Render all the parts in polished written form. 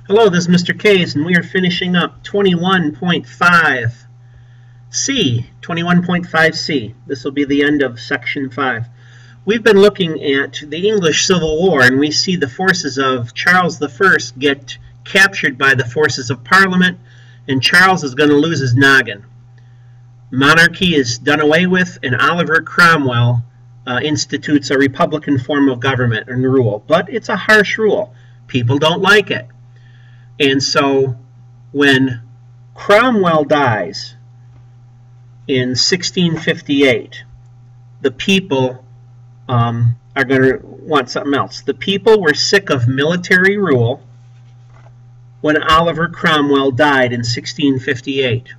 Hello, this is Mr. Kays, and we are finishing up 21.5C. 21.5C. This will be the end of Section 5. We've been looking at the English Civil War, and we see the forces of Charles I get captured by the forces of Parliament, and Charles is going to lose his noggin. Monarchy is done away with, and Oliver Cromwell institutes a republican form of government and rule. But it's a harsh rule. People don't like it. And so when Cromwell dies in 1658, the people are going to want something else. The people were sick of military rule when Oliver Cromwell died in 1658.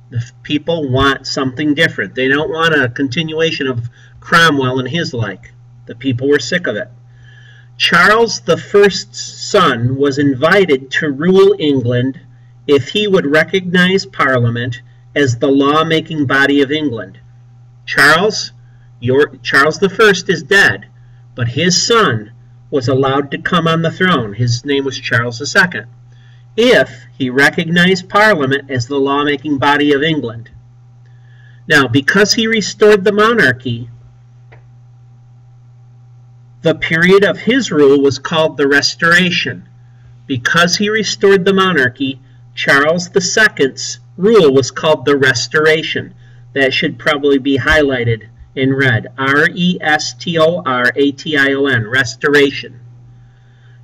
The people want something different. They don't want a continuation of Cromwell and his like. The people were sick of it. Charles I's son was invited to rule England if he would recognize Parliament as the law-making body of England. Charles I is dead, but his son was allowed to come on the throne. His name was Charles II. If he recognized Parliament as the law-making body of England. Now, because he restored the monarchy, the period of his rule was called the Restoration. Because he restored the monarchy, Charles II's rule was called the Restoration. That should probably be highlighted in red. R-E-S-T-O-R-A-T-I-O-N, Restoration.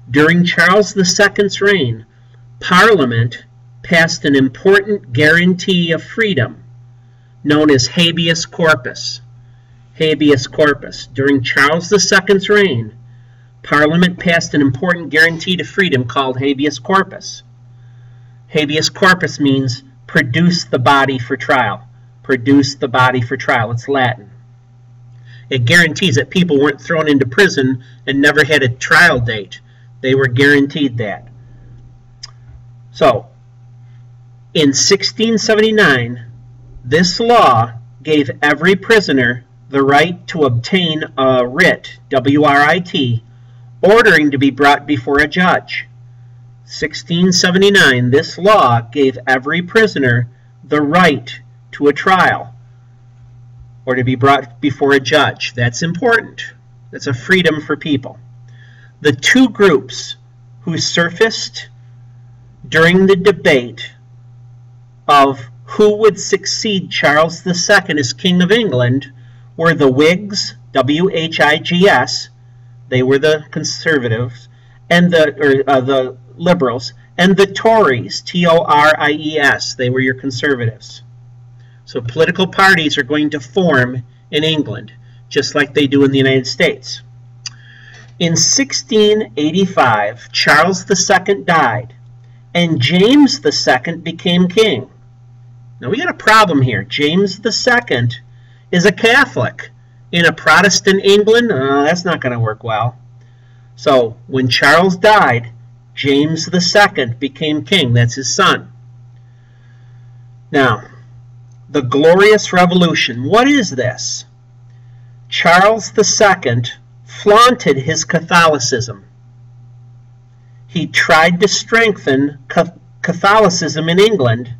During Charles II's reign, Parliament passed an important guarantee of freedom known as habeas corpus. Habeas corpus. During Charles II's reign, Parliament passed an important guarantee to freedom called habeas corpus. Habeas corpus means produce the body for trial. Produce the body for trial. It's Latin. It guarantees that people weren't thrown into prison and never had a trial date. They were guaranteed that. So, in 1679, this law gave every prisoner the right to obtain a writ, W-R-I-T, ordering to be brought before a judge. 1679, this law gave every prisoner the right to a trial or to be brought before a judge. That's important. That's a freedom for people. The two groups who surfaced during the debate of who would succeed Charles II as King of England were the Whigs, W-H-I-G-S, they were the conservatives, and the liberals, and the Tories, T-O-R-I-E-S, they were your conservatives. So political parties are going to form in England, just like they do in the United States. In 1685, Charles II died, and James II became king. Now we got a problem here. James II is a Catholic. In a Protestant England, that's not going to work well. So when Charles died, James II became king. That's his son. Now, the Glorious Revolution. What is this? Charles II flaunted his Catholicism. He tried to strengthen Catholicism in England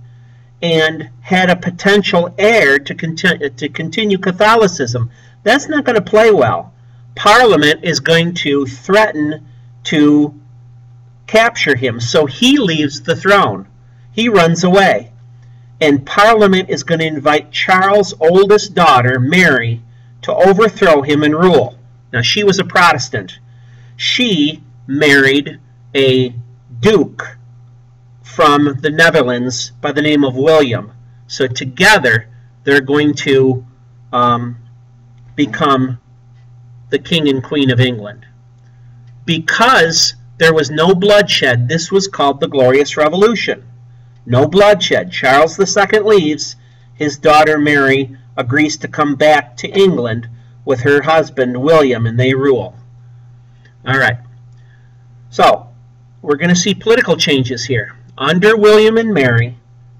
and had a potential heir to continue Catholicism. That's not going to play well. Parliament is going to threaten to capture him, so he leaves the throne. He runs away. And Parliament is going to invite Charles' oldest daughter, Mary, to overthrow him and rule. Now, she was a Protestant. She married a duke from the Netherlands by the name of William. So together, they're going to become the King and Queen of England. Because there was no bloodshed, this was called the Glorious Revolution. No bloodshed. Charles II leaves. His daughter Mary agrees to come back to England with her husband William, and they rule. All right. So, we're going to see political changes here. Under William and Mary,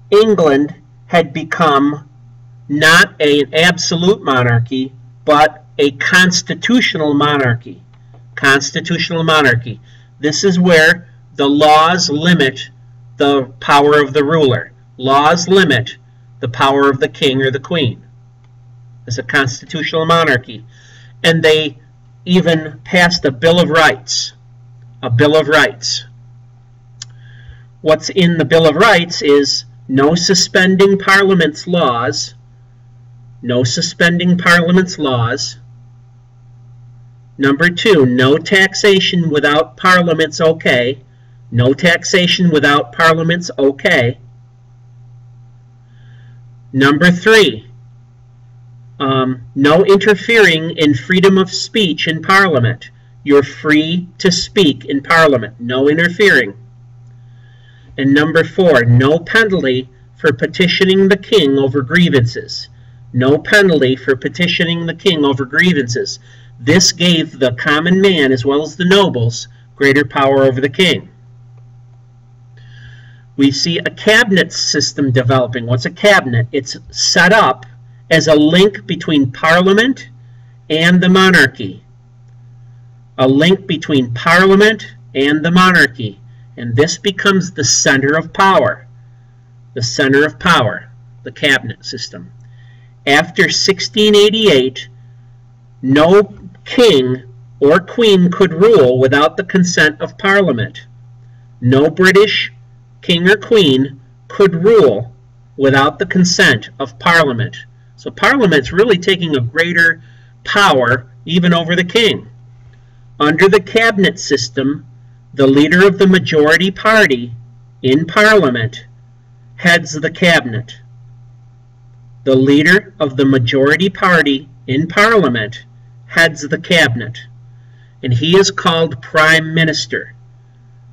England had become not an absolute monarchy, but a constitutional monarchy. Constitutional monarchy. This is where the laws limit the power of the ruler. Laws limit the power of the king or the queen. It's a constitutional monarchy. And they even passed a Bill of Rights. A Bill of Rights. What's in the Bill of Rights is no suspending Parliament's laws. No suspending Parliament's laws. Number 2, no taxation without Parliament's okay. No taxation without Parliament's okay. Number 3, no interfering in freedom of speech in Parliament. You're free to speak in Parliament. No interfering. And number 4, no penalty for petitioning the king over grievances. No penalty for petitioning the king over grievances. This gave the common man, as well as the nobles, greater power over the king. We see a cabinet system developing. What's a cabinet? It's set up as a link between Parliament and the monarchy. A link between Parliament and the monarchy. And this becomes the center of power. The center of power, the cabinet system. After 1688, no king or queen could rule without the consent of Parliament. No British king or queen could rule without the consent of Parliament. So Parliament's really taking a greater power even over the king. Under the cabinet system, the leader of the majority party in Parliament heads the cabinet. The leader of the majority party in Parliament heads the cabinet. And he is called Prime Minister.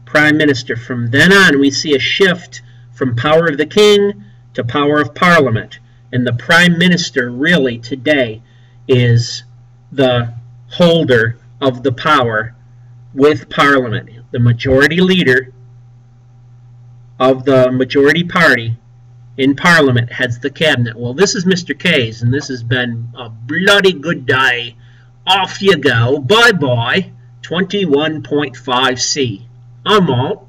Prime Minister. From then on, we see a shift from power of the king to power of Parliament. And the Prime Minister really today is the holder of the power with Parliament. The majority leader of the majority party in Parliament heads the cabinet. Well, this is Mr. K's, and this has been a bloody good day. Off you go. Bye-bye. 21.5C. I'm out.